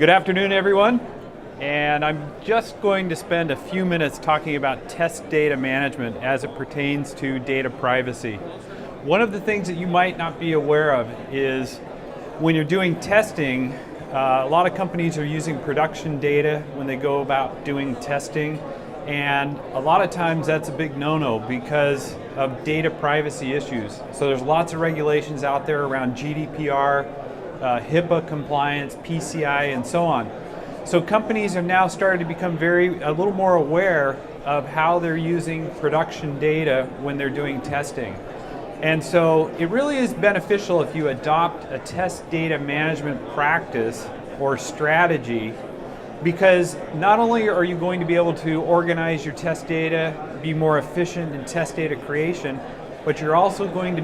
Good afternoon, everyone. And I'm just going to spend a few minutes talking about test data management as it pertains to data privacy. One of the things that you might not be aware of is when you're doing testing, a lot of companies are using production data when they go about doing testing. And a lot of times that's a big no-no because of data privacy issues. So there's lots of regulations out there around GDPR, HIPAA compliance, PCI, and so on. So companies are now starting to become a little more aware of how they're using production data when they're doing testing. And so it really is beneficial if you adopt a test data management practice or strategy, because not only are you going to be able to organize your test data, be more efficient in test data creation, but you're also going to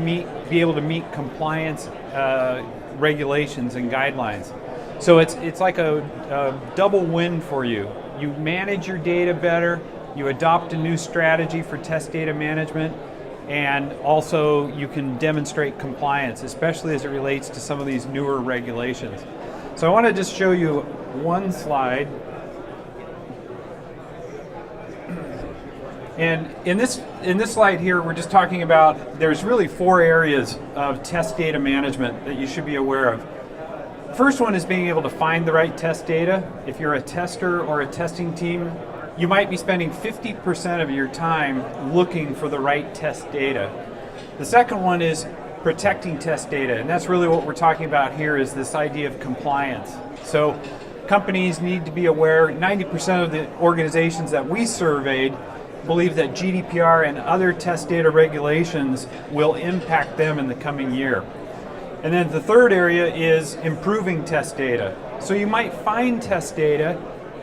be able to meet compliance regulations and guidelines. So it's like a double win for you. You manage your data better, you adopt a new strategy for test data management, and also you can demonstrate compliance, especially as it relates to some of these newer regulations. So I want to just show you one slide. And in this slide here, we're just talking about, there's really 4 areas of test data management that you should be aware of. First one is being able to find the right test data. If you're a tester or a testing team, you might be spending 50% of your time looking for the right test data. The second one is protecting test data, and that's really what we're talking about here, is this idea of compliance. So companies need to be aware, 90% of the organizations that we surveyed believe that GDPR and other test data regulations will impact them in the coming year. And then the third area is improving test data. So you might find test data,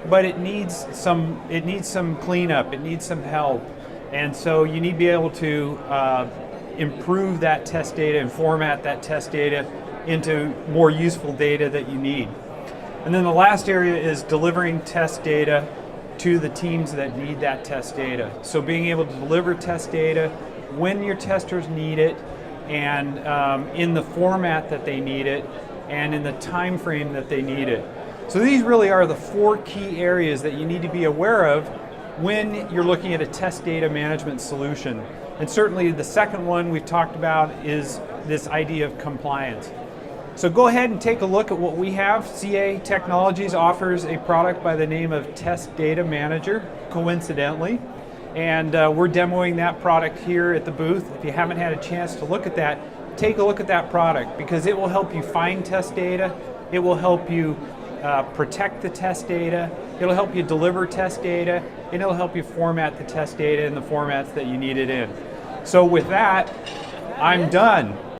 but it needs some cleanup, it needs some help. And so you need to be able to improve that test data and format that test data into more useful data that you need. And then the last area is delivering test data to the teams that need that test data. So being able to deliver test data when your testers need it, and in the format that they need it, and in the time frame that they need it. So these really are the 4 key areas that you need to be aware of when you're looking at a test data management solution. And certainly the second one we've talked about is this idea of compliance. So go ahead and take a look at what we have. CA Technologies offers a product by the name of Test Data Manager, coincidentally. And we're demoing that product here at the booth. If you haven't had a chance to look at that, take a look at that product, because it will help you find test data, it will help you protect the test data, it'll help you deliver test data, and it'll help you format the test data in the formats that you need it in. So with that, I'm done.